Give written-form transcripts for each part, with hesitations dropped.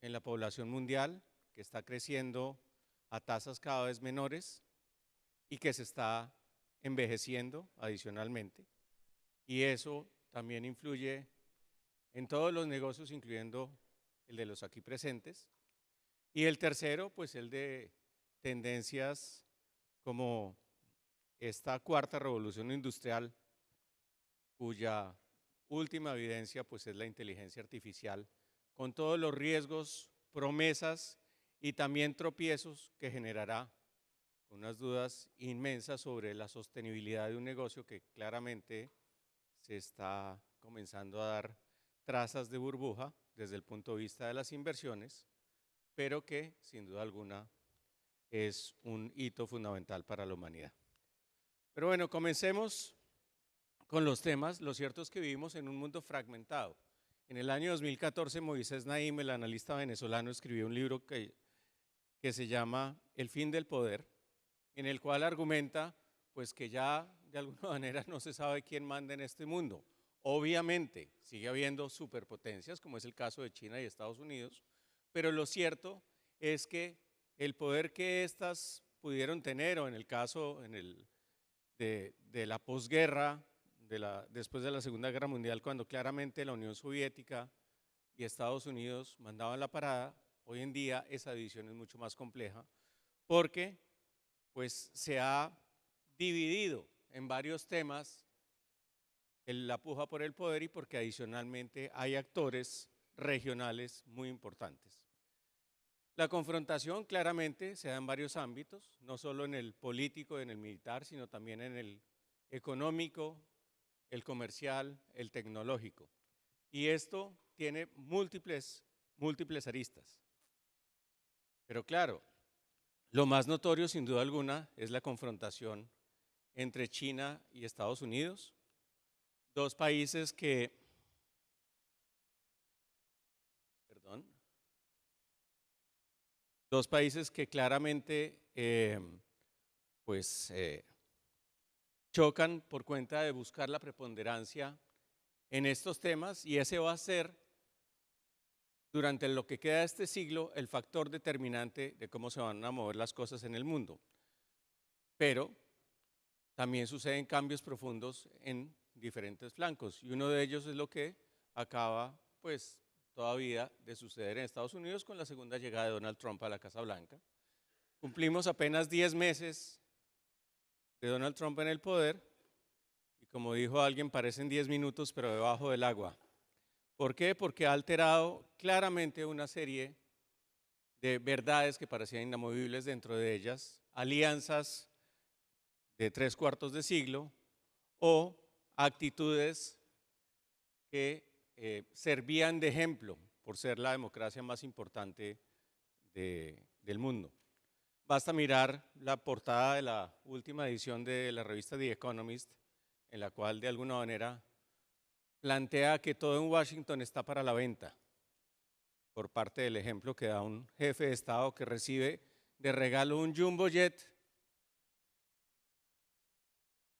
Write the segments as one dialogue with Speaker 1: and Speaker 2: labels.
Speaker 1: en la población mundial, que está creciendo a tasas cada vez menores y que se está envejeciendo adicionalmente. Y eso también influye en todos los negocios, incluyendo el de los aquí presentes. Y el tercero, pues el de tendencias como esta cuarta revolución industrial, cuya última evidencia pues es la inteligencia artificial, con todos los riesgos, promesas y también tropiezos que generará, unas dudas inmensas sobre la sostenibilidad de un negocio que claramente se está comenzando a dar trazas de burbuja desde el punto de vista de las inversiones, pero que sin duda alguna es un hito fundamental para la humanidad. Pero bueno, comencemos con los temas. Lo cierto es que vivimos en un mundo fragmentado. En el año 2014, Moisés Naim, el analista venezolano, escribió un libro que se llama El fin del poder, en el cual argumenta pues que ya de alguna manera no se sabe quién manda en este mundo. Obviamente sigue habiendo superpotencias, como es el caso de China y Estados Unidos, pero lo cierto es que el poder que éstas pudieron tener, o en el caso de la posguerra, después de la Segunda Guerra Mundial, cuando claramente la Unión Soviética y Estados Unidos mandaban la parada, hoy en día esa división es mucho más compleja, porque pues se ha dividido en varios temas la puja por el poder y porque adicionalmente hay actores regionales muy importantes. La confrontación claramente se da en varios ámbitos, no solo en el político, en el militar, sino también en el económico, el comercial, el tecnológico. Y esto tiene múltiples aristas. Pero claro, lo más notorio sin duda alguna es la confrontación entre China y Estados Unidos, dos países que, claramente chocan por cuenta de buscar la preponderancia en estos temas, y ese va a ser durante lo que queda de este siglo el factor determinante de cómo se van a mover las cosas en el mundo. Pero también suceden cambios profundos en diferentes flancos, y uno de ellos es lo que acaba pues todavía de suceder en Estados Unidos con la segunda llegada de Donald Trump a la Casa Blanca. Cumplimos apenas 10 meses de Donald Trump en el poder, y como dijo alguien, parecen 10 minutos pero debajo del agua. ¿Por qué? Porque ha alterado claramente una serie de verdades que parecían inamovibles, dentro de ellas alianzas de 3/4 de siglo o actitudes que servían de ejemplo por ser la democracia más importante del mundo. Basta mirar la portada de la última edición de la revista The Economist, en la cual de alguna manera plantea que todo en Washington está para la venta, por parte del ejemplo que da un jefe de Estado que recibe de regalo un jumbo jet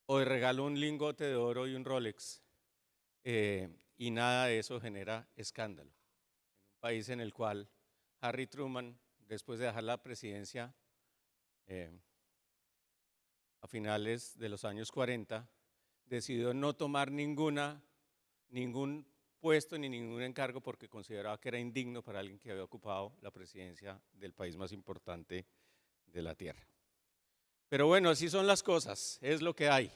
Speaker 1: o de regalo un lingote de oro y un Rolex, y nada de eso genera escándalo. En un país en el cual Harry Truman, después de dejar la presidencia a finales de los años 40, decidió no tomar ningún puesto ni ningún encargo porque consideraba que era indigno para alguien que había ocupado la presidencia del país más importante de la tierra. Pero bueno, así son las cosas, es lo que hay.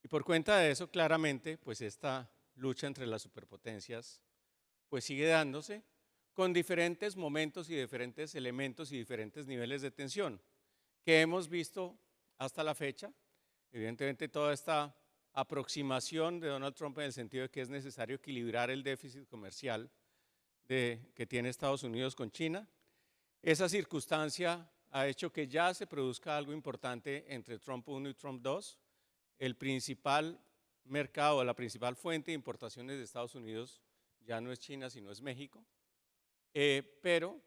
Speaker 1: Y por cuenta de eso, claramente, pues esta lucha entre las superpotencias pues sigue dándose con diferentes momentos y diferentes elementos y diferentes niveles de tensión que hemos visto hasta la fecha. Evidentemente toda esta aproximación de Donald Trump en el sentido de que es necesario equilibrar el déficit comercial que tiene Estados Unidos con China. Esa circunstancia ha hecho que ya se produzca algo importante entre Trump 1 y Trump 2. El principal mercado, la principal fuente de importaciones de Estados Unidos ya no es China, sino es México. Pero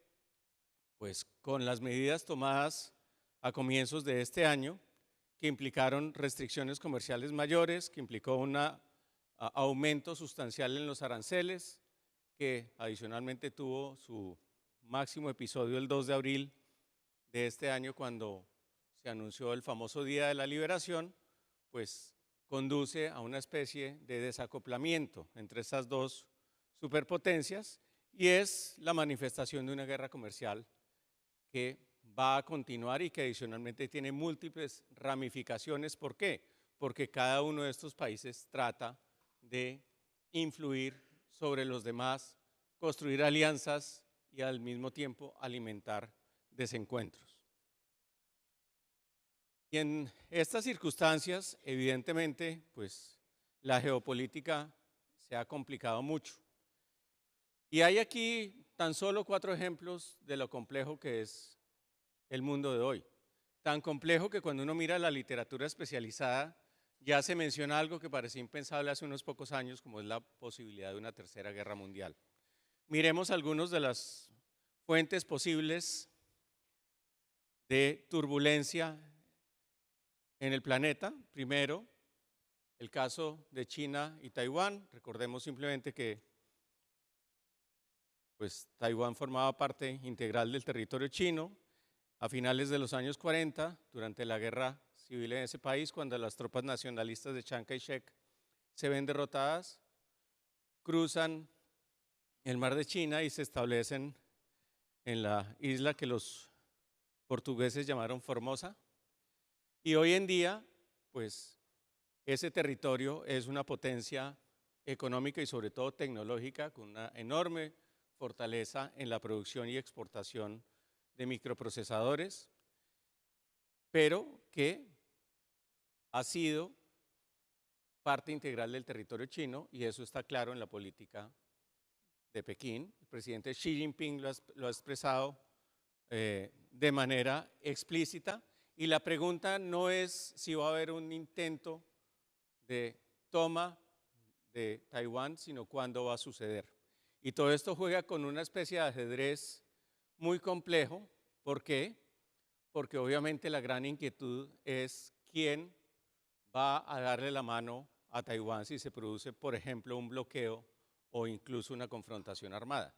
Speaker 1: pues con las medidas tomadas a comienzos de este año, que implicaron restricciones comerciales mayores, que implicó un aumento sustancial en los aranceles, que adicionalmente tuvo su máximo episodio el 2 de abril de este año, cuando se anunció el famoso Día de la Liberación, pues conduce a una especie de desacoplamiento entre estas dos superpotencias y es la manifestación de una guerra comercial que va a continuar y que adicionalmente tiene múltiples ramificaciones. ¿Por qué? Porque cada uno de estos países trata de influir sobre los demás, construir alianzas y al mismo tiempo alimentar desencuentros. Y en estas circunstancias, evidentemente, pues la geopolítica se ha complicado mucho. Y hay aquí tan solo 4 ejemplos de lo complejo que es el mundo de hoy. Tan complejo que cuando uno mira la literatura especializada, ya se menciona algo que parecía impensable hace unos pocos años, como es la posibilidad de una tercera guerra mundial. Miremos algunas de las fuentes posibles de turbulencia en el planeta. Primero, el caso de China y Taiwán. Recordemos simplemente que pues, Taiwán formaba parte integral del territorio chino. A finales de los años 40, durante la guerra civil en ese país, cuando las tropas nacionalistas de Chiang Kai-shek se ven derrotadas, cruzan el mar de China y se establecen en la isla que los portugueses llamaron Formosa. Y hoy en día, pues, ese territorio es una potencia económica y sobre todo tecnológica, con una enorme fortaleza en la producción y exportación de microprocesadores, pero que ha sido parte integral del territorio chino, y eso está claro en la política de Pekín. El presidente Xi Jinping lo ha expresado de manera explícita, y la pregunta no es si va a haber un intento de toma de Taiwán, sino cuándo va a suceder. Y todo esto juega con una especie de ajedrez muy complejo. ¿Por qué? Porque obviamente la gran inquietud es quién va a darle la mano a Taiwán si se produce, por ejemplo, un bloqueo o incluso una confrontación armada.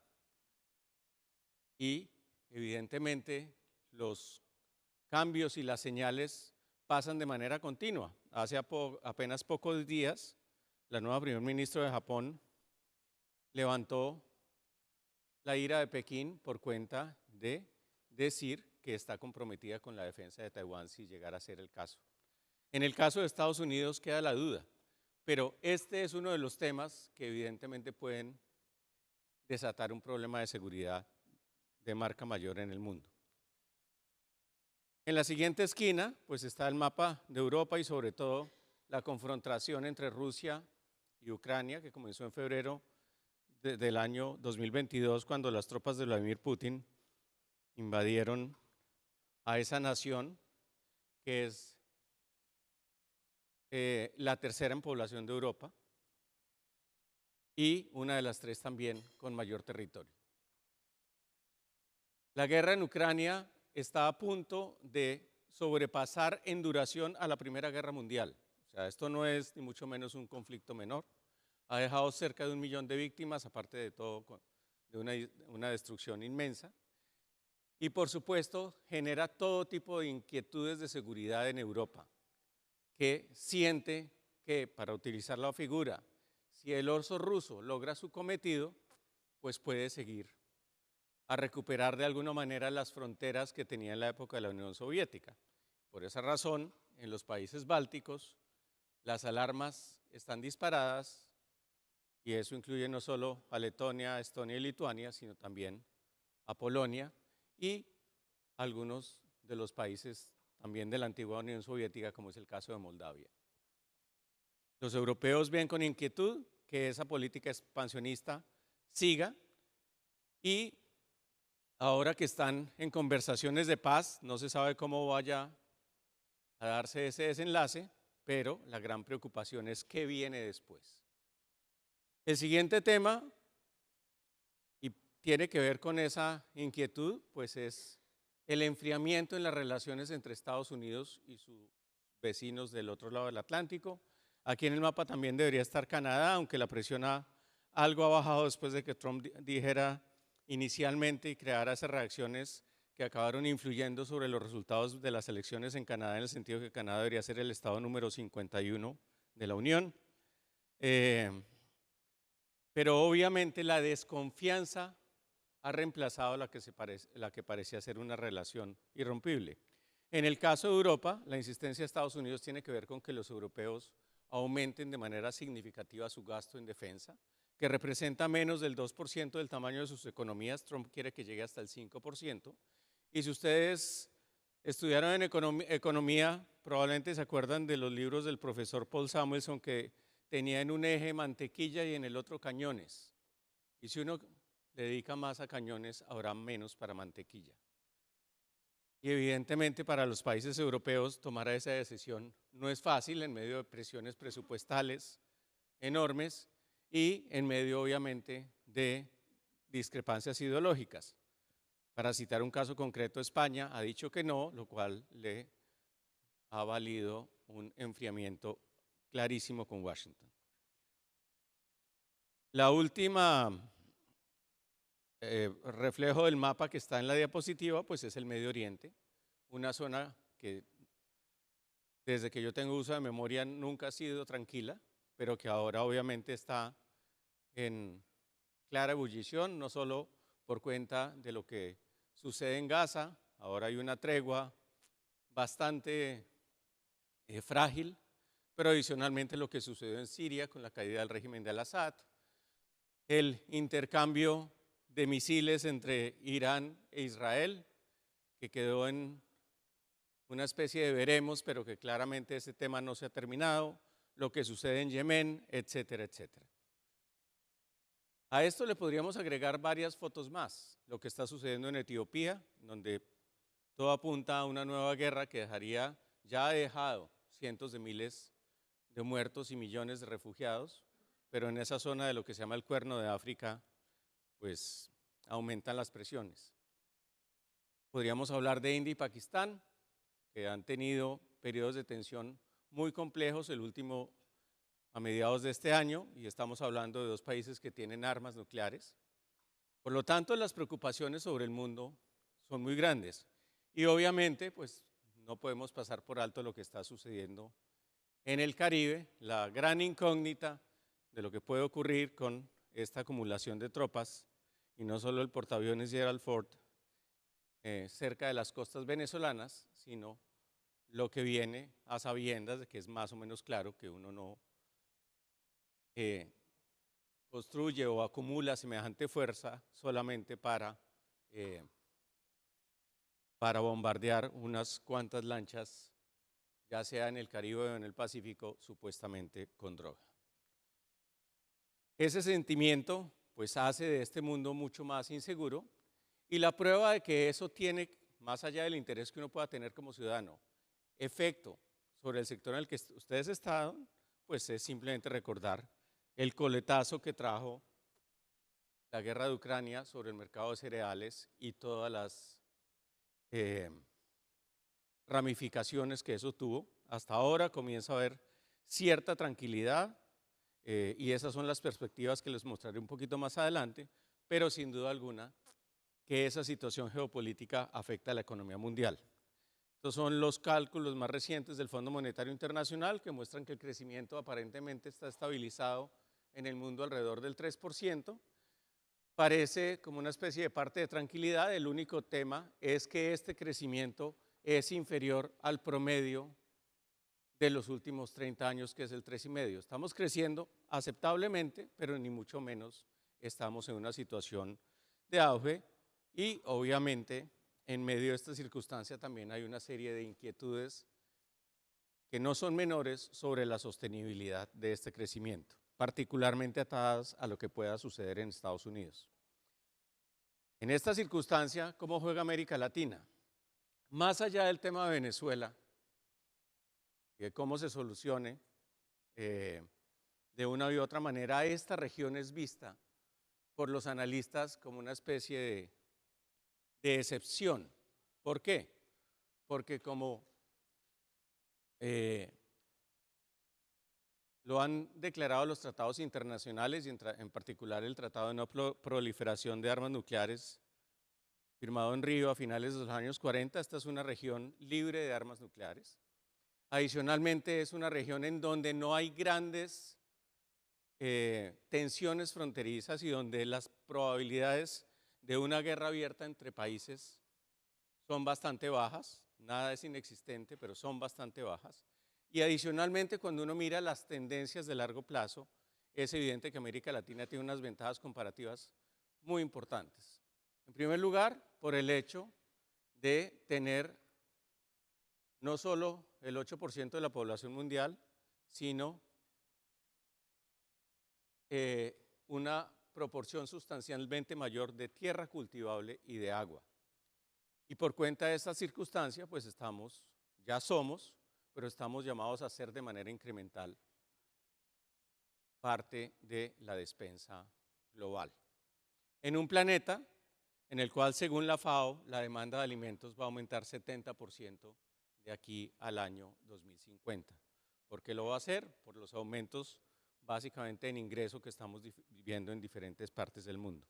Speaker 1: Y evidentemente los cambios y las señales pasan de manera continua. Hace apenas pocos días, la nueva primer ministra de Japón levantó la ira de Pekín por cuenta de decir que está comprometida con la defensa de Taiwán si llegara a ser el caso. En el caso de Estados Unidos queda la duda, pero este es uno de los temas que evidentemente pueden desatar un problema de seguridad de marca mayor en el mundo. En la siguiente esquina, pues está el mapa de Europa y sobre todo la confrontación entre Rusia y Ucrania, que comenzó en febrero del año 2022, cuando las tropas de Vladimir Putin invadieron a esa nación, que es la tercera en población de Europa y una de las 3 también con mayor territorio. La guerra en Ucrania está a punto de sobrepasar en duración a la Primera Guerra Mundial. O sea, esto no es ni mucho menos un conflicto menor. Ha dejado cerca de 1 millón de víctimas, aparte de todo, de una destrucción inmensa. Y por supuesto, genera todo tipo de inquietudes de seguridad en Europa, que siente que, para utilizar la figura, si el oso ruso logra su cometido, pues puede seguir a recuperar de alguna manera las fronteras que tenía en la época de la Unión Soviética. Por esa razón, en los países bálticos, las alarmas están disparadas, y eso incluye no solo a Letonia, Estonia y Lituania, sino también a Polonia y algunos de los países también de la antigua Unión Soviética, como es el caso de Moldavia. Los europeos ven con inquietud que esa política expansionista siga, y ahora que están en conversaciones de paz, no se sabe cómo vaya a darse ese desenlace, pero la gran preocupación es qué viene después. El siguiente tema, y tiene que ver con esa inquietud, pues es el enfriamiento en las relaciones entre Estados Unidos y sus vecinos del otro lado del Atlántico. Aquí en el mapa también debería estar Canadá, aunque la presión ha algo ha bajado después de que Trump dijera inicialmente y creara esas reacciones que acabaron influyendo sobre los resultados de las elecciones en Canadá, en el sentido que Canadá debería ser el estado número 51 de la Unión. Pero obviamente la desconfianza ha reemplazado la que parecía ser una relación irrompible. En el caso de Europa, la insistencia de Estados Unidos tiene que ver con que los europeos aumenten de manera significativa su gasto en defensa, que representa menos del 2% del tamaño de sus economías. Trump quiere que llegue hasta el 5%. Y si ustedes estudiaron en economía, probablemente se acuerdan de los libros del profesor Paul Samuelson, que tenía en un eje mantequilla y en el otro cañones. Y si uno le dedica más a cañones, habrá menos para mantequilla. Y evidentemente para los países europeos tomar esa decisión no es fácil en medio de presiones presupuestales enormes y en medio obviamente de discrepancias ideológicas. Para citar un caso concreto, España ha dicho que no, lo cual le ha valido un enfriamiento clarísimo con Washington. La última reflejo del mapa que está en la diapositiva, pues es el Medio Oriente, una zona que desde que yo tengo uso de memoria nunca ha sido tranquila, pero que ahora obviamente está en clara ebullición, no solo por cuenta de lo que sucede en Gaza, ahora hay una tregua bastante frágil, pero adicionalmente lo que sucedió en Siria con la caída del régimen de Al-Assad, el intercambio de misiles entre Irán e Israel, que quedó en una especie de veremos, pero que claramente ese tema no se ha terminado, lo que sucede en Yemen, etcétera, etcétera. A esto le podríamos agregar varias fotos más, lo que está sucediendo en Etiopía, donde todo apunta a una nueva guerra que ya ha dejado cientos de miles de muertos y millones de refugiados, pero en esa zona de lo que se llama el Cuerno de África, pues aumentan las presiones. Podríamos hablar de India y Pakistán, que han tenido periodos de tensión muy complejos, el último a mediados de este año, y estamos hablando de dos países que tienen armas nucleares. Por lo tanto, las preocupaciones sobre el mundo son muy grandes. Y obviamente, pues no podemos pasar por alto lo que está sucediendo en el Caribe, la gran incógnita de lo que puede ocurrir con esta acumulación de tropas, y no solo el portaaviones Gerald Ford cerca de las costas venezolanas, sino lo que viene a sabiendas de que es más o menos claro que uno no construye o acumula semejante fuerza solamente para bombardear unas cuantas lanchas, ya sea en el Caribe o en el Pacífico, supuestamente con droga. Ese sentimiento pues hace de este mundo mucho más inseguro, y la prueba de que eso tiene, más allá del interés que uno pueda tener como ciudadano, efecto sobre el sector en el que ustedes están, pues es simplemente recordar el coletazo que trajo la guerra de Ucrania sobre el mercado de cereales y todas las ramificaciones que eso tuvo. Hasta ahora comienza a haber cierta tranquilidad y esas son las perspectivas que les mostraré un poquito más adelante, pero sin duda alguna que esa situación geopolítica afecta a la economía mundial. Estos son los cálculos más recientes del Fondo Monetario Internacional que muestran que el crecimiento aparentemente está estabilizado en el mundo alrededor del 3%. Parece como una especie de parte de tranquilidad. El único tema es que este crecimiento es inferior al promedio de los últimos 30 años, que es el 3,5%. Estamos creciendo aceptablemente, pero ni mucho menos estamos en una situación de auge, y obviamente en medio de esta circunstancia también hay una serie de inquietudes que no son menores sobre la sostenibilidad de este crecimiento, particularmente atadas a lo que pueda suceder en Estados Unidos. En esta circunstancia, ¿cómo juega América Latina? Más allá del tema de Venezuela y de cómo se solucione de una u otra manera, esta región es vista por los analistas como una especie de excepción. ¿Por qué? Porque como Lo han declarado los tratados internacionales y en particular el Tratado de No Proliferación de Armas Nucleares, firmado en Río a finales de los años 40. Esta es una región libre de armas nucleares. Adicionalmente, es una región en donde no hay grandes tensiones fronterizas y donde las probabilidades de una guerra abierta entre países son bastante bajas. Nada es inexistente, pero son bastante bajas. Y adicionalmente, cuando uno mira las tendencias de largo plazo, es evidente que América Latina tiene unas ventajas comparativas muy importantes. En primer lugar, por el hecho de tener no solo el 8% de la población mundial, sino una proporción sustancialmente mayor de tierra cultivable y de agua. Y por cuenta de esta circunstancia, pues ya somos, pero estamos llamados a ser de manera incremental parte de la despensa global. En un planeta en el cual, según la FAO, la demanda de alimentos va a aumentar 70% de aquí al año 2050. ¿Por qué lo va a hacer? Por los aumentos básicamente en ingreso que estamos viviendo en diferentes partes del mundo.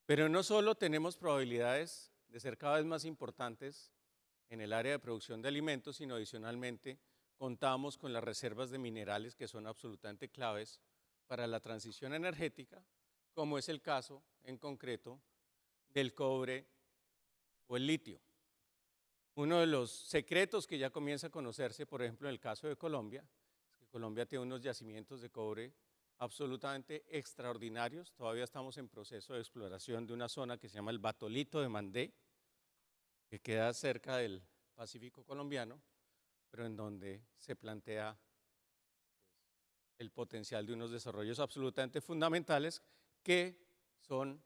Speaker 1: Pero no solo tenemos probabilidades de ser cada vez más importantes en el área de producción de alimentos, sino adicionalmente contamos con las reservas de minerales que son absolutamente claves para la transición energética, como es el caso en concreto del cobre o el litio. Uno de los secretos que ya comienza a conocerse, por ejemplo, en el caso de Colombia, es que Colombia tiene unos yacimientos de cobre absolutamente extraordinarios. Todavía estamos en proceso de exploración de una zona que se llama el Batolito de Mandé, que queda cerca del Pacífico colombiano, pero en donde se plantea el potencial de unos desarrollos absolutamente fundamentales que son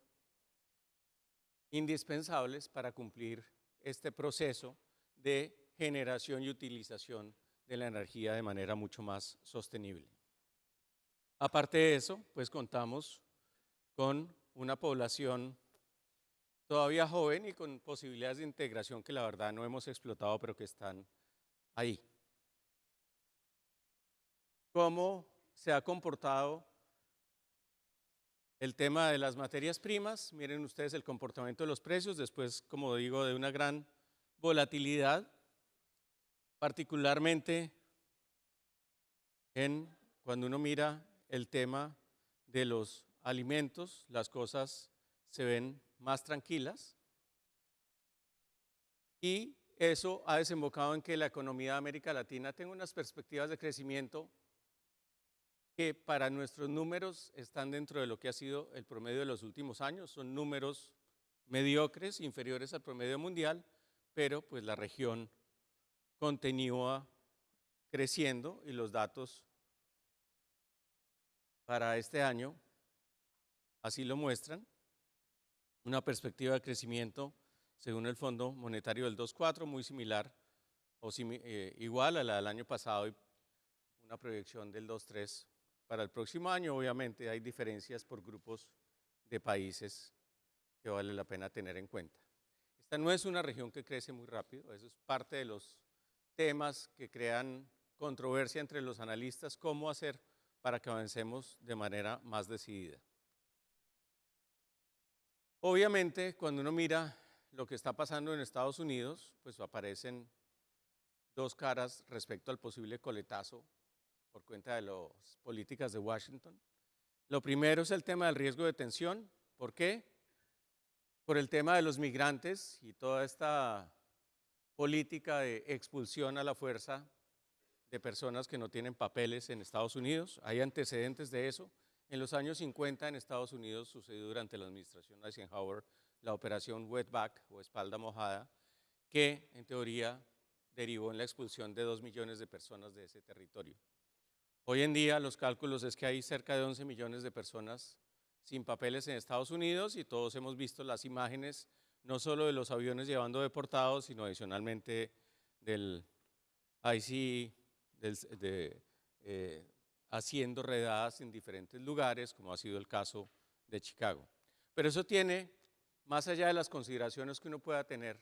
Speaker 1: indispensables para cumplir este proceso de generación y utilización de la energía de manera mucho más sostenible. Aparte de eso, pues contamos con una población todavía joven y con posibilidades de integración que la verdad no hemos explotado, pero que están ahí. ¿Cómo se ha comportado el tema de las materias primas? Miren ustedes el comportamiento de los precios, después, como digo, de una gran volatilidad, particularmente cuando uno mira el tema de los alimentos, las cosas se ven más tranquilas y eso ha desembocado en que la economía de América Latina tenga unas perspectivas de crecimiento que para nuestros números están dentro de lo que ha sido el promedio de los últimos años. Son números mediocres, inferiores al promedio mundial, pero pues la región continúa creciendo y los datos para este año así lo muestran. Una perspectiva de crecimiento según el Fondo Monetario del 2.4, muy similar o igual a la del año pasado, y una proyección del 2.3 para el próximo año. Obviamente hay diferencias por grupos de países que vale la pena tener en cuenta. Esta no es una región que crece muy rápido, eso es parte de los temas que crean controversia entre los analistas, cómo hacer para que avancemos de manera más decidida. Obviamente, cuando uno mira lo que está pasando en Estados Unidos, pues aparecen dos caras respecto al posible coletazo por cuenta de las políticas de Washington. Lo primero es el tema del riesgo de tensión. ¿Por qué? Por el tema de los migrantes y toda esta política de expulsión a la fuerza de personas que no tienen papeles en Estados Unidos. Hay antecedentes de eso. En los años 50 en Estados Unidos sucedió durante la administración Eisenhower la operación Wetback o espalda mojada, que en teoría derivó en la expulsión de 2 millones de personas de ese territorio. Hoy en día los cálculos es que hay cerca de 11 millones de personas sin papeles en Estados Unidos y todos hemos visto las imágenes no solo de los aviones llevando deportados, sino adicionalmente del ICE, haciendo redadas en diferentes lugares, como ha sido el caso de Chicago. Pero eso tiene, más allá de las consideraciones que uno pueda tener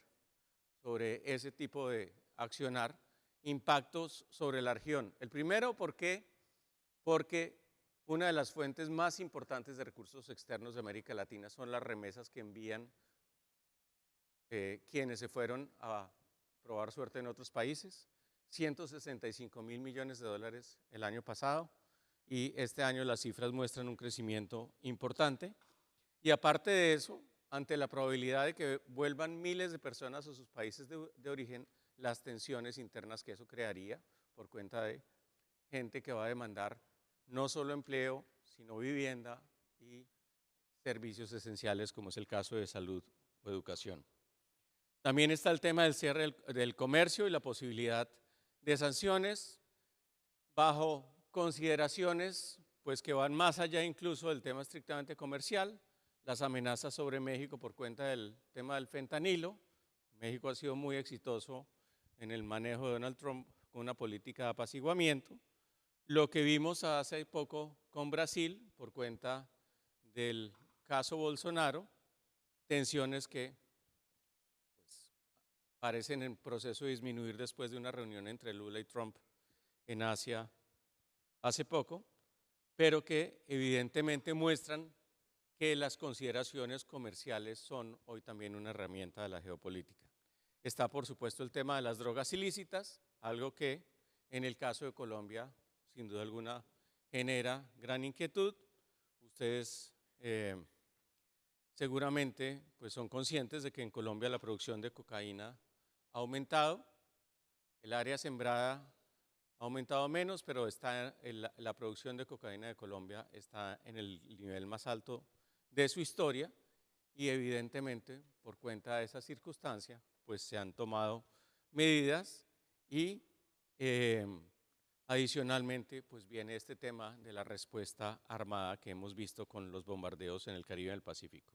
Speaker 1: sobre ese tipo de accionar, impactos sobre la región. El primero, ¿por qué? porque una de las fuentes más importantes de recursos externos de América Latina son las remesas que envían quienes se fueron a probar suerte en otros países. 165.000 millones de dólares el año pasado, y este año las cifras muestran un crecimiento importante. Y aparte de eso, ante la probabilidad de que vuelvan miles de personas a sus países de origen, las tensiones internas que eso crearía por cuenta de gente que va a demandar no solo empleo, sino vivienda y servicios esenciales, como es el caso de salud o educación. También está el tema del cierre del comercio y la posibilidad de sanciones bajo consideraciones pues, que van más allá incluso del tema estrictamente comercial, las amenazas sobre México por cuenta del tema del fentanilo. México ha sido muy exitoso en el manejo de Donald Trump con una política de apaciguamiento. Lo que vimos hace poco con Brasil por cuenta del caso Bolsonaro, tensiones que pues, parecen en proceso de disminuir después de una reunión entre Lula y Trump en Asia hace poco, pero que evidentemente muestran que las consideraciones comerciales son hoy también una herramienta de la geopolítica. Está, por supuesto, el tema de las drogas ilícitas, algo que en el caso de Colombia, sin duda alguna, genera gran inquietud. Ustedes seguramente pues, son conscientes de que en Colombia la producción de cocaína ha aumentado, el área sembrada ha aumentado menos, pero la producción de cocaína de Colombia está en el nivel más alto de su historia, y evidentemente por cuenta de esa circunstancia pues se han tomado medidas, y adicionalmente pues viene este tema de la respuesta armada que hemos visto con los bombardeos en el Caribe y el Pacífico.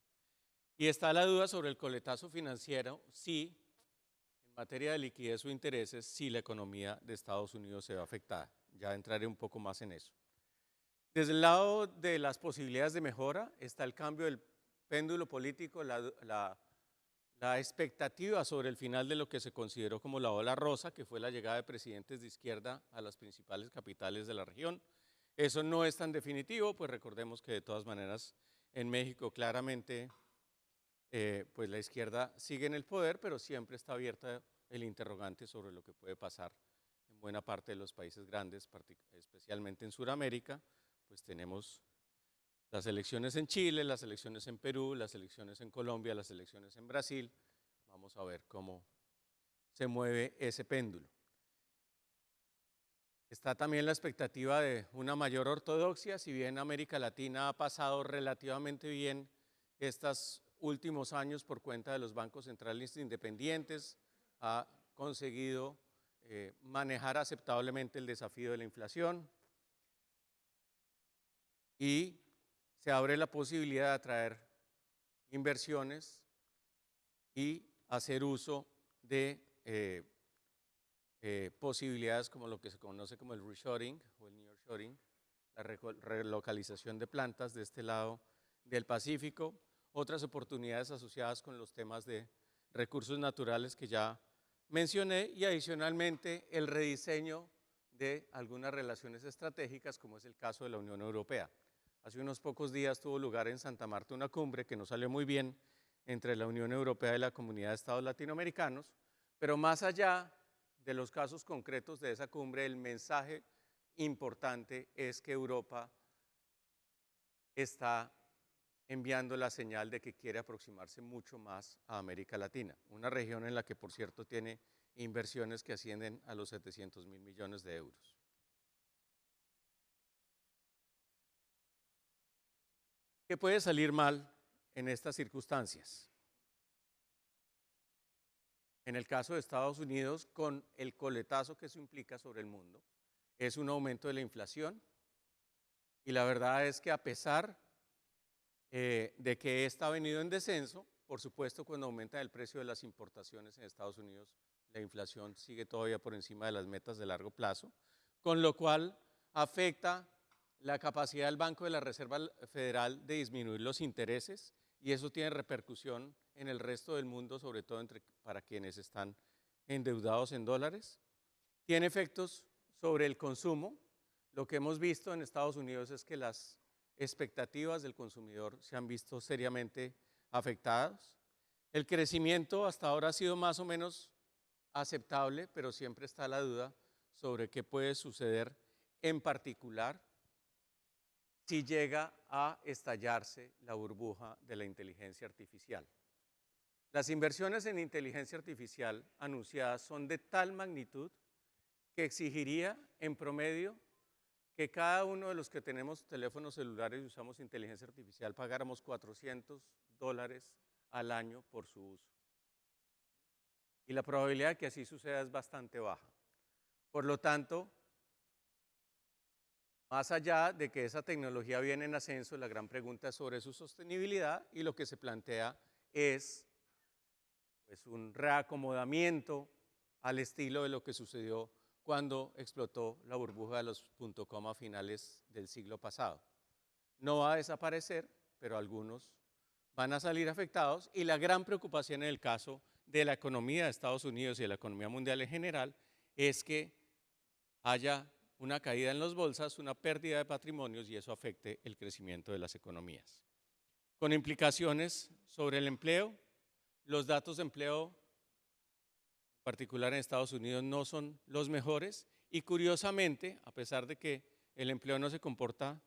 Speaker 1: Y está la duda sobre el coletazo financiero, si en materia de liquidez o intereses, si la economía de Estados Unidos se ve afectada. Ya entraré un poco más en eso. Desde el lado de las posibilidades de mejora está el cambio del péndulo político, la expectativa sobre el final de lo que se consideró como la ola rosa, que fue la llegada de presidentes de izquierda a las principales capitales de la región. Eso no es tan definitivo, pues recordemos que de todas maneras en México claramente pues la izquierda sigue en el poder, pero siempre está abierta el interrogante sobre lo que puede pasar en buena parte de los países grandes, especialmente en Sudamérica. Pues tenemos las elecciones en Chile, las elecciones en Perú, las elecciones en Colombia, las elecciones en Brasil. Vamos a ver cómo se mueve ese péndulo. Está también la expectativa de una mayor ortodoxia. Si bien América Latina ha pasado relativamente bien estos últimos años por cuenta de los bancos centrales independientes, ha conseguido manejar aceptablemente el desafío de la inflación, y se abre la posibilidad de atraer inversiones y hacer uso de posibilidades como lo que se conoce como el reshoring o el nearshoring, la relocalización de plantas de este lado del Pacífico, otras oportunidades asociadas con los temas de recursos naturales que ya mencioné, y adicionalmente el rediseño de algunas relaciones estratégicas, como es el caso de la Unión Europea. Hace unos pocos días tuvo lugar en Santa Marta una cumbre que no salió muy bien entre la Unión Europea y la Comunidad de Estados Latinoamericanos, pero más allá de los casos concretos de esa cumbre, el mensaje importante es que Europa está enviando la señal de que quiere aproximarse mucho más a América Latina, una región en la que, por cierto, tiene inversiones que ascienden a los 700.000 millones de euros. ¿Qué puede salir mal en estas circunstancias? En el caso de Estados Unidos, con el coletazo que eso implica sobre el mundo, es un aumento de la inflación, y la verdad es que a pesar de que esta ha venido en descenso, por supuesto cuando aumenta el precio de las importaciones en Estados Unidos, la inflación sigue todavía por encima de las metas de largo plazo, con lo cual afecta la capacidad del Banco de la Reserva Federal de disminuir los intereses, y eso tiene repercusión en el resto del mundo, sobre todo para quienes están endeudados en dólares. Tiene efectos sobre el consumo. lo que hemos visto en Estados Unidos es que las expectativas del consumidor se han visto seriamente afectadas. El crecimiento hasta ahora ha sido más o menos aceptable, pero siempre está la duda sobre qué puede suceder en particular si llega a estallarse la burbuja de la inteligencia artificial. Las inversiones en inteligencia artificial anunciadas son de tal magnitud que exigiría en promedio que cada uno de los que tenemos teléfonos celulares y usamos inteligencia artificial pagáramos $400 al año por su uso. Y la probabilidad de que así suceda es bastante baja. Por lo tanto, más allá de que esa tecnología viene en ascenso, la gran pregunta es sobre su sostenibilidad y lo que se plantea es pues, un reacomodamiento al estilo de lo que sucedió cuando explotó la burbuja de los .com a finales del siglo pasado. No va a desaparecer, pero algunos van a salir afectados y la gran preocupación en el caso de la economía de Estados Unidos y de la economía mundial en general es que haya una caída en las bolsas, una pérdida de patrimonios y eso afecte el crecimiento de las economías. Con implicaciones sobre el empleo, los datos de empleo, en particular en Estados Unidos, no son los mejores y curiosamente, a pesar de que el empleo no se comporta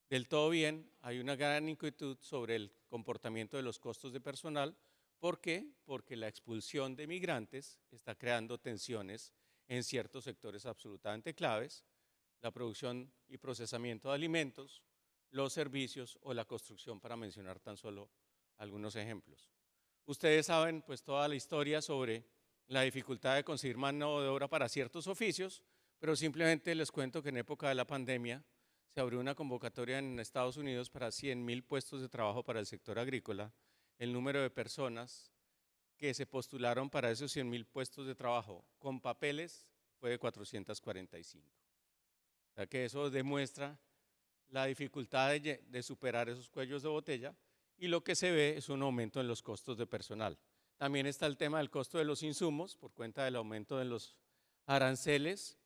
Speaker 1: del todo bien, hay una gran inquietud sobre el comportamiento de los costos de personal. ¿Por qué? Porque la expulsión de migrantes está creando tensiones en ciertos sectores absolutamente claves, la producción y procesamiento de alimentos, los servicios o la construcción, para mencionar tan solo algunos ejemplos. Ustedes saben pues toda la historia sobre la dificultad de conseguir mano de obra para ciertos oficios, pero simplemente les cuento que en época de la pandemia se abrió una convocatoria en Estados Unidos para 100.000 puestos de trabajo para el sector agrícola. El número de personas que se postularon para esos 100.000 puestos de trabajo con papeles fue de 445. O sea que eso demuestra la dificultad de superar esos cuellos de botella y lo que se ve es un aumento en los costos de personal. También está el tema del costo de los insumos por cuenta del aumento de los aranceles.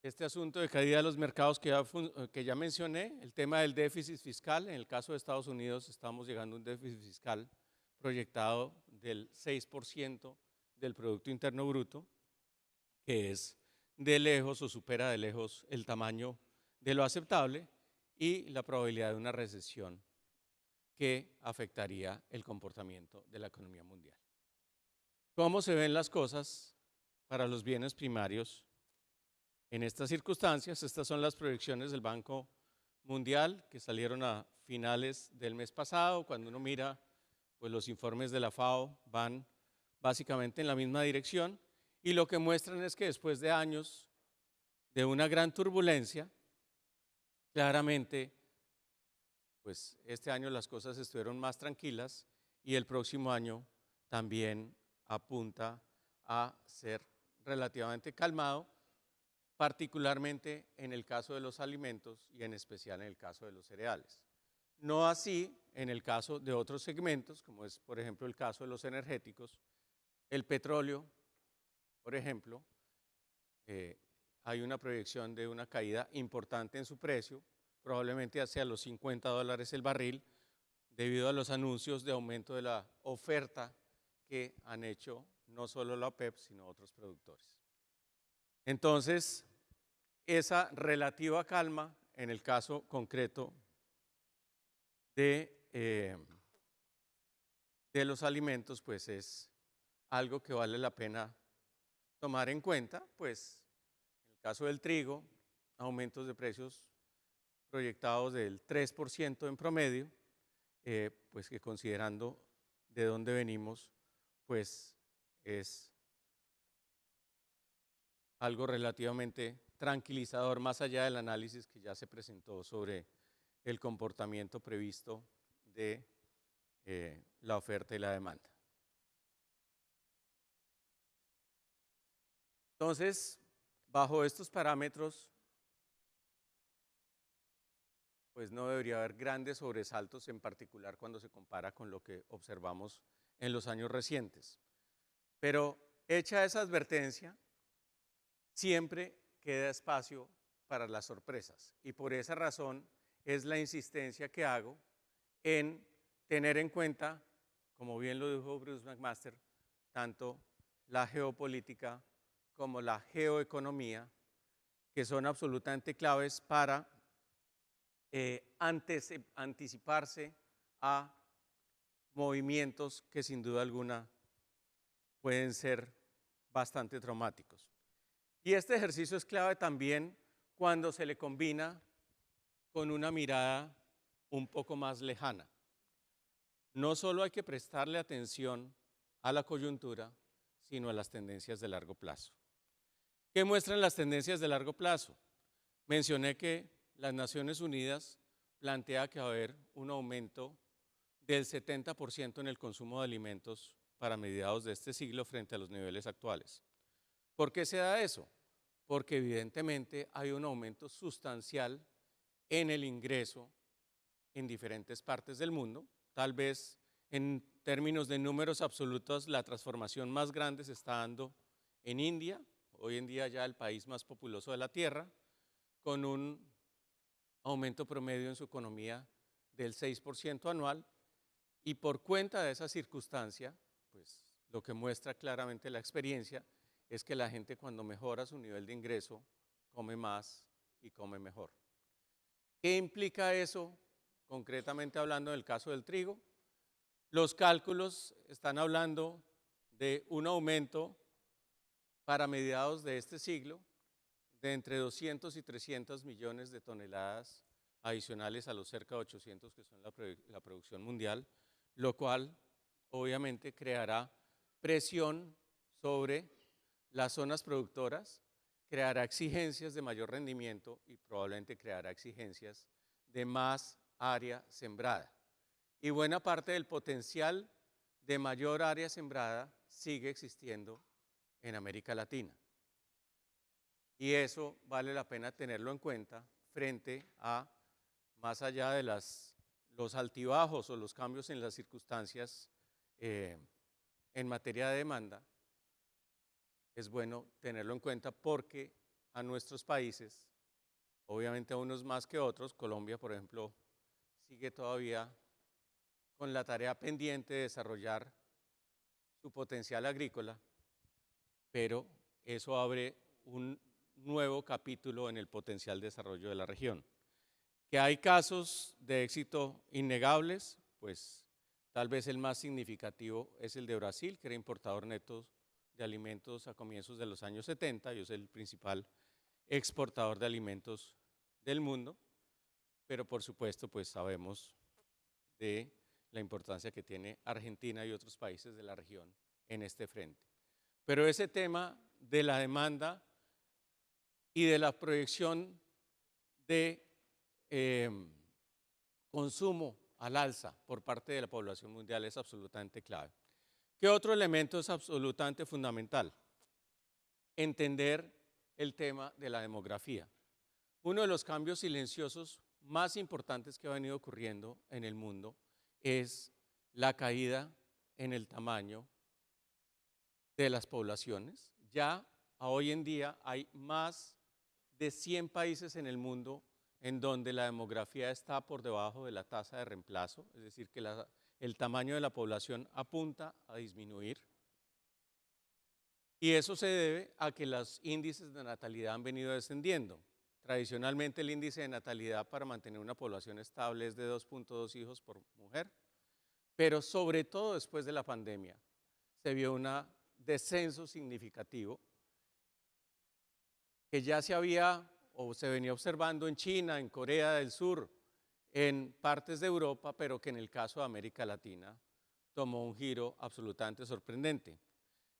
Speaker 1: Este asunto de caída de los mercados que ya mencioné, el tema del déficit fiscal, en el caso de Estados Unidos estamos llegando a un déficit fiscal proyectado del 6% del Producto Interno Bruto, que es de lejos o supera de lejos el tamaño de lo aceptable y la probabilidad de una recesión que afectaría el comportamiento de la economía mundial. ¿Cómo se ven las cosas para los bienes primarios en estas circunstancias? Estas son las proyecciones del Banco Mundial que salieron a finales del mes pasado. Cuando uno mira, pues los informes de la FAO van básicamente en la misma dirección y lo que muestran es que después de años de una gran turbulencia, claramente, pues este año las cosas estuvieron más tranquilas y el próximo año también apunta a ser relativamente calmado, particularmente en el caso de los alimentos y en especial en el caso de los cereales. No así en el caso de otros segmentos, como es por ejemplo el caso de los energéticos. El petróleo, por ejemplo, hay una proyección de una caída importante en su precio, probablemente hacia los $50 el barril, debido a los anuncios de aumento de la oferta que han hecho no solo la OPEP, sino otros productores. Entonces, esa relativa calma en el caso concreto de los alimentos, pues es algo que vale la pena tomar en cuenta, pues en el caso del trigo, aumentos de precios proyectados del 3% en promedio, pues que considerando de dónde venimos, pues es algo relativamente tranquilizador, más allá del análisis que ya se presentó sobre el comportamiento previsto de la oferta y la demanda. Entonces, bajo estos parámetros, pues no debería haber grandes sobresaltos, en particular cuando se compara con lo que observamos en los años recientes. Pero hecha esa advertencia, siempre queda espacio para las sorpresas. Y por esa razón es la insistencia que hago en tener en cuenta, como bien lo dijo Bruce McMaster, tanto la geopolítica como la geoeconomía, que son absolutamente claves para anticiparse a movimientos que sin duda alguna pueden ser bastante traumáticos. Y este ejercicio es clave también cuando se le combina con una mirada un poco más lejana. No solo hay que prestarle atención a la coyuntura, sino a las tendencias de largo plazo. ¿Qué muestran las tendencias de largo plazo? Mencioné que las Naciones Unidas plantea que va a haber un aumento del 70% en el consumo de alimentos para mediados de este siglo frente a los niveles actuales. ¿Por qué se da eso? Porque evidentemente hay un aumento sustancial en el ingreso en diferentes partes del mundo. Tal vez en términos de números absolutos la transformación más grande se está dando en India, hoy en día ya el país más populoso de la Tierra, con un aumento promedio en su economía del 6% anual, y por cuenta de esa circunstancia, pues lo que muestra claramente la experiencia es que la gente cuando mejora su nivel de ingreso come más y come mejor. ¿Qué implica eso concretamente hablando del caso del trigo? Los cálculos están hablando de un aumento para mediados de este siglo de entre 200 y 300 millones de toneladas adicionales a los cerca de 800 que son la producción mundial, lo cual obviamente creará presión sobre las zonas productoras, creará exigencias de mayor rendimiento y probablemente creará exigencias de más área sembrada. Y buena parte del potencial de mayor área sembrada sigue existiendo en América Latina. Y eso vale la pena tenerlo en cuenta frente a, más allá de los altibajos o los cambios en las circunstancias en materia de demanda, es bueno tenerlo en cuenta porque a nuestros países, obviamente a unos más que otros, Colombia, por ejemplo, sigue todavía con la tarea pendiente de desarrollar su potencial agrícola, pero eso abre un nuevo capítulo en el potencial desarrollo de la región. Que hay casos de éxito innegables, pues tal vez el más significativo es el de Brasil, que era importador neto de alimentos a comienzos de los años 70 y es el principal exportador de alimentos del mundo, pero por supuesto pues sabemos de la importancia que tiene Argentina y otros países de la región en este frente. Pero ese tema de la demanda y de la proyección de consumo al alza por parte de la población mundial es absolutamente clave. ¿Qué otro elemento es absolutamente fundamental? Entender el tema de la demografía. Uno de los cambios silenciosos más importantes que ha venido ocurriendo en el mundo es la caída en el tamaño de las poblaciones. Ya hoy en día hay más de 100 países en el mundo en donde la demografía está por debajo de la tasa de reemplazo, es decir, que el tamaño de la población apunta a disminuir. Y eso se debe a que los índices de natalidad han venido descendiendo. Tradicionalmente el índice de natalidad para mantener una población estable es de 2.2 hijos por mujer, pero sobre todo después de la pandemia se vio un descenso significativo que ya se había o se venía observando en China, en Corea del Sur, en partes de Europa, pero que en el caso de América Latina tomó un giro absolutamente sorprendente.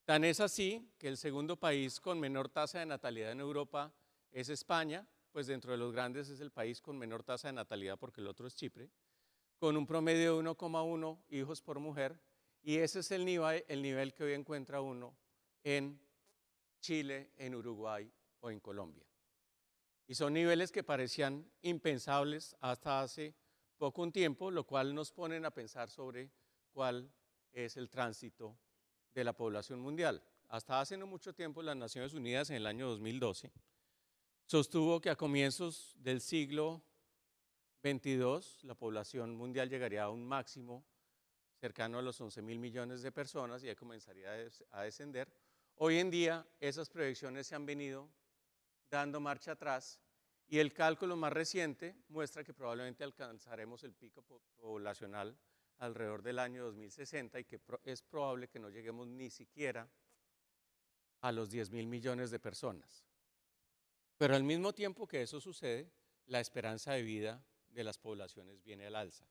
Speaker 1: Tan es así que el segundo país con menor tasa de natalidad en Europa es España, pues dentro de los grandes es el país con menor tasa de natalidad porque el otro es Chipre, con un promedio de 1,1 hijos por mujer, y ese es el nivel que hoy encuentra uno en Chile, en Uruguay o en Colombia. Y son niveles que parecían impensables hasta hace poco un tiempo, lo cual nos ponen a pensar sobre cuál es el tránsito de la población mundial. Hasta hace no mucho tiempo las Naciones Unidas en el año 2012 sostuvo que a comienzos del siglo XXII la población mundial llegaría a un máximo cercano a los 11.000 millones de personas y ahí comenzaría a descender. Hoy en día esas proyecciones se han venido dando marcha atrás y el cálculo más reciente muestra que probablemente alcanzaremos el pico poblacional alrededor del año 2060 y que es probable que no lleguemos ni siquiera a los 10.000 millones de personas. Pero al mismo tiempo que eso sucede, la esperanza de vida de las poblaciones viene al alza.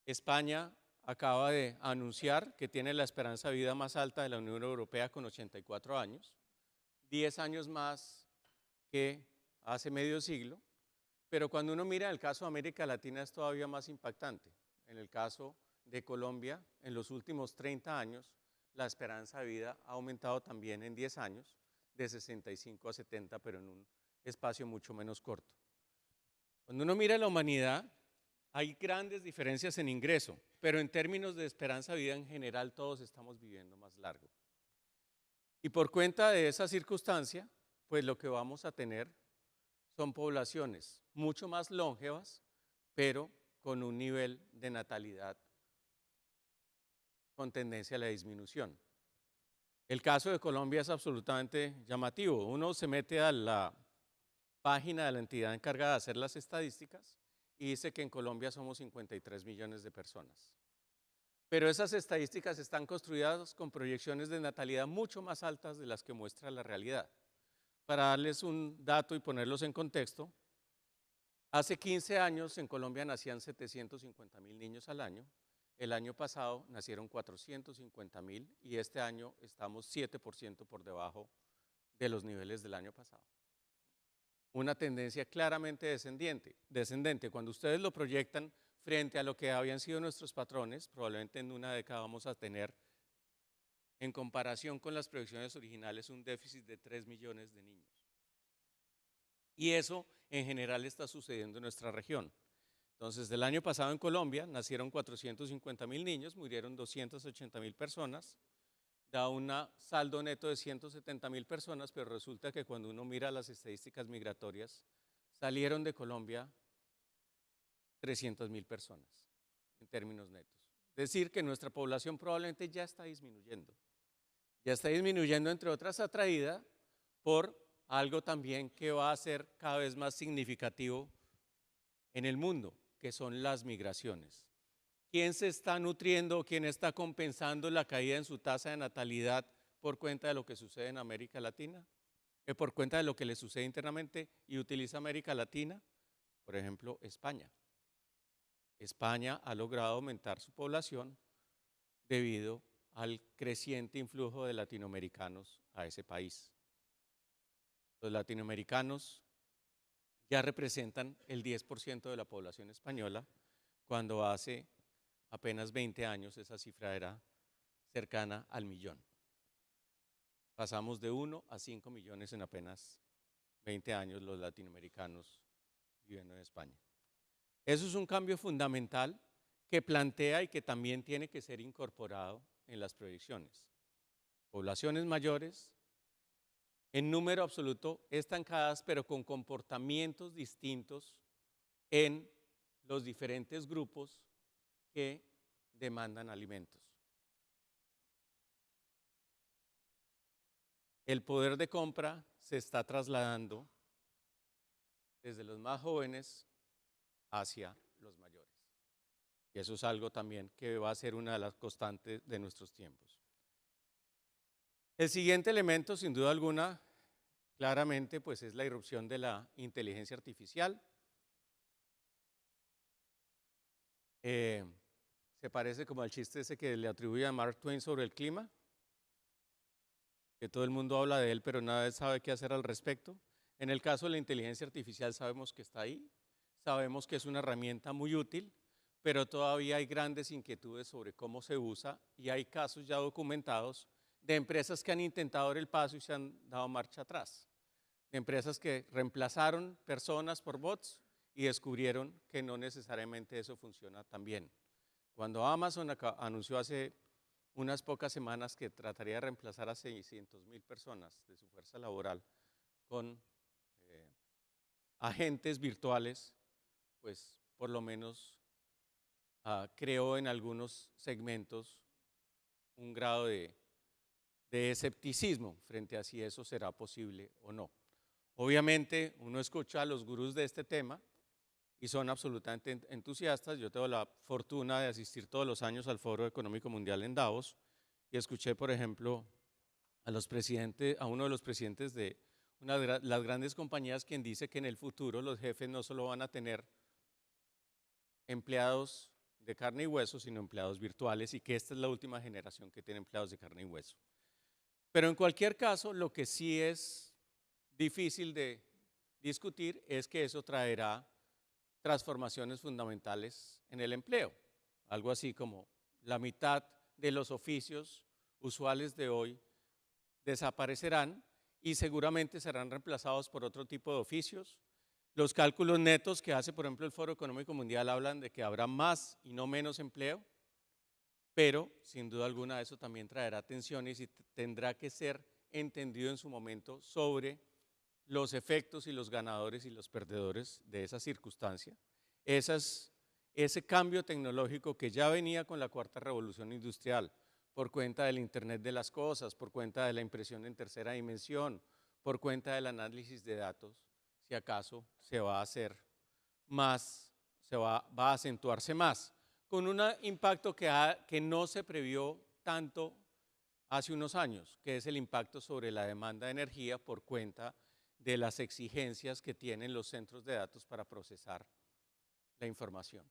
Speaker 1: España acaba de anunciar que tiene la esperanza de vida más alta de la Unión Europea con 84 años, 10 años más que hace medio siglo, pero cuando uno mira el caso de América Latina es todavía más impactante. En el caso de Colombia, en los últimos 30 años, la esperanza de vida ha aumentado también en 10 años, de 65 a 70, pero en un espacio mucho menos corto. Cuando uno mira la humanidad, hay grandes diferencias en ingreso, pero en términos de esperanza de vida en general todos estamos viviendo más largo. Y por cuenta de esa circunstancia, pues lo que vamos a tener son poblaciones mucho más longevas, pero con un nivel de natalidad con tendencia a la disminución. El caso de Colombia es absolutamente llamativo. Uno se mete a la página de la entidad encargada de hacer las estadísticas y dice que en Colombia somos 53 millones de personas. Pero esas estadísticas están construidas con proyecciones de natalidad mucho más altas de las que muestra la realidad. Para darles un dato y ponerlos en contexto, hace 15 años en Colombia nacían 750.000 niños al año. El año pasado nacieron 450.000 y este año estamos 7% por debajo de los niveles del año pasado. Una tendencia claramente descendente. Cuando ustedes lo proyectan frente a lo que habían sido nuestros patrones, probablemente en una década vamos a tener, en comparación con las proyecciones originales, un déficit de 3 millones de niños. Y eso en general está sucediendo en nuestra región. Entonces, del año pasado en Colombia nacieron 450.000 niños, murieron 280.000 personas, da un saldo neto de 170.000 personas, pero resulta que cuando uno mira las estadísticas migratorias, salieron de Colombia 300.000 personas en términos netos. Es decir, que nuestra población probablemente ya está disminuyendo. Ya está disminuyendo, entre otras, atraída por algo también que va a ser cada vez más significativo en el mundo, que son las migraciones. ¿Quién se está nutriendo, quién está compensando la caída en su tasa de natalidad por cuenta de lo que sucede en América Latina? Por cuenta de lo que le sucede internamente y utiliza América Latina, por ejemplo, España. España ha logrado aumentar su población debido al creciente influjo de latinoamericanos a ese país. Los latinoamericanos ya representan el 10% de la población española, cuando hace apenas 20 años esa cifra era cercana al millón. Pasamos de 1 a 5 millones en apenas 20 años los latinoamericanos viviendo en España. Eso es un cambio fundamental que plantea y que también tiene que ser incorporado en las proyecciones. Poblaciones mayores, en número absoluto estancadas, pero con comportamientos distintos en los diferentes grupos que demandan alimentos. El poder de compra se está trasladando desde los más jóvenes hacia los mayores. Y eso es algo también que va a ser una de las constantes de nuestros tiempos. El siguiente elemento, sin duda alguna, claramente, pues es la irrupción de la inteligencia artificial. Se parece como al chiste ese que le atribuye a Mark Twain sobre el clima, que todo el mundo habla de él, pero nadie sabe qué hacer al respecto. En el caso de la inteligencia artificial sabemos que está ahí, sabemos que es una herramienta muy útil, pero todavía hay grandes inquietudes sobre cómo se usa y hay casos ya documentados de empresas que han intentado dar el paso y se han dado marcha atrás. De empresas que reemplazaron personas por bots y descubrieron que no necesariamente eso funciona tan bien. Cuando Amazon anunció hace unas pocas semanas que trataría de reemplazar a 600.000 personas de su fuerza laboral con agentes virtuales, pues por lo menos creo en algunos segmentos un grado de escepticismo frente a si eso será posible o no. Obviamente uno escucha a los gurús de este tema y son absolutamente entusiastas. Yo tengo la fortuna de asistir todos los años al Foro Económico Mundial en Davos y escuché, por ejemplo, a uno de los presidentes de una de las grandes compañías quien dice que en el futuro los jefes no solo van a tener empleados de carne y hueso, sino empleados virtuales y que esta es la última generación que tiene empleados de carne y hueso. Pero en cualquier caso, lo que sí es difícil de discutir es que eso traerá transformaciones fundamentales en el empleo. Algo así como la mitad de los oficios usuales de hoy desaparecerán y seguramente serán reemplazados por otro tipo de oficios. Los cálculos netos que hace, por ejemplo, el Foro Económico Mundial hablan de que habrá más y no menos empleo, pero sin duda alguna eso también traerá tensiones y tendrá que ser entendido en su momento sobre los efectos y los ganadores y los perdedores de esa circunstancia. Ese cambio tecnológico que ya venía con la cuarta revolución industrial, por cuenta del Internet de las cosas, por cuenta de la impresión en tercera dimensión, por cuenta del análisis de datos, si acaso se va a hacer más, va a acentuarse más, con un impacto que no se previó tanto hace unos años, que es el impacto sobre la demanda de energía por cuenta de las exigencias que tienen los centros de datos para procesar la información.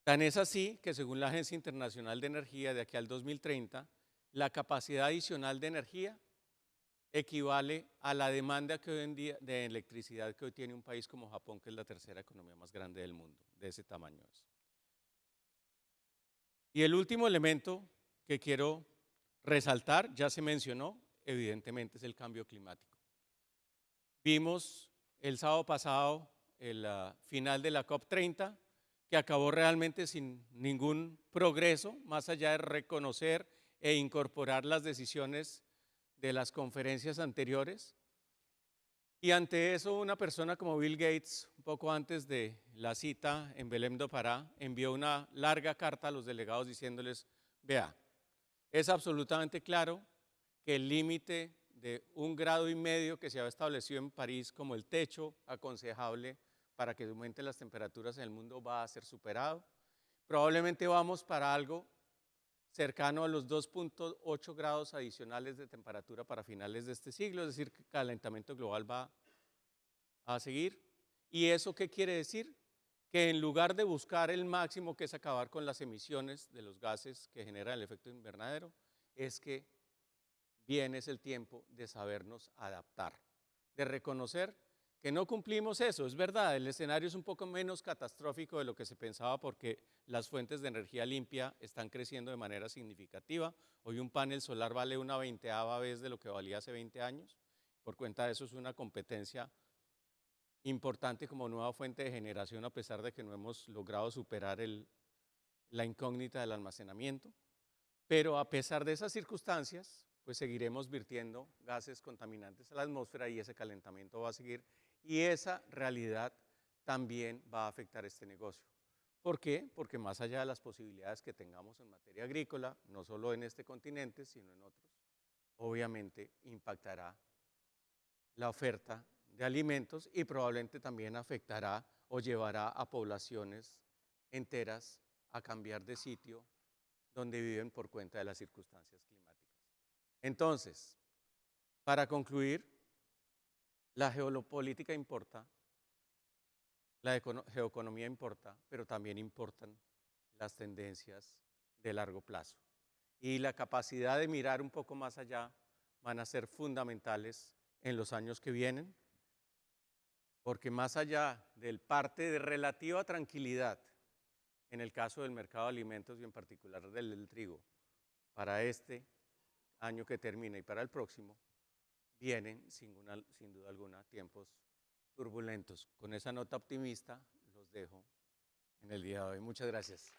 Speaker 1: Tan es así que según la Agencia Internacional de Energía, de aquí al 2030, la capacidad adicional de energía equivale a la demanda que hoy en día de electricidad que hoy tiene un país como Japón, que es la tercera economía más grande del mundo, de ese tamaño es. Y el último elemento que quiero resaltar, ya se mencionó, evidentemente es el cambio climático. Vimos el sábado pasado el final de la COP30, que acabó realmente sin ningún progreso, más allá de reconocer e incorporar las decisiones de las conferencias anteriores. Y ante eso, una persona como Bill Gates, un poco antes de la cita en Belém do Pará, envió una larga carta a los delegados diciéndoles, vea, es absolutamente claro que el límite de 1,5 grados que se había establecido en París como el techo aconsejable para que aumenten las temperaturas en el mundo va a ser superado. Probablemente vamos para algo cercano a los 2,8 grados adicionales de temperatura para finales de este siglo, es decir, que el calentamiento global va a seguir. ¿Y eso qué quiere decir? Que en lugar de buscar el máximo, que es acabar con las emisiones de los gases que generan el efecto invernadero, es que viene es el tiempo de sabernos adaptar, de reconocer que no cumplimos eso. Es verdad, el escenario es un poco menos catastrófico de lo que se pensaba porque las fuentes de energía limpia están creciendo de manera significativa. Hoy un panel solar vale una 20ª vez de lo que valía hace 20 años. Por cuenta de eso es una competencia importante como nueva fuente de generación, a pesar de que no hemos logrado superar la incógnita del almacenamiento. Pero a pesar de esas circunstancias, pues seguiremos virtiendo gases contaminantes a la atmósfera y ese calentamiento va a seguir y esa realidad también va a afectar este negocio. ¿Por qué? Porque más allá de las posibilidades que tengamos en materia agrícola, no solo en este continente, sino en otros, obviamente impactará la oferta de alimentos y probablemente también afectará o llevará a poblaciones enteras a cambiar de sitio donde viven por cuenta de las circunstancias climáticas. Entonces, para concluir, la geopolítica importa, la geoeconomía importa, pero también importan las tendencias de largo plazo. Y la capacidad de mirar un poco más allá van a ser fundamentales en los años que vienen, porque más allá del parte de relativa tranquilidad, en el caso del mercado de alimentos y en particular del trigo, para este año que termina y para el próximo, vienen sin duda alguna tiempos turbulentos. Con esa nota optimista los dejo en el día de hoy. Muchas gracias.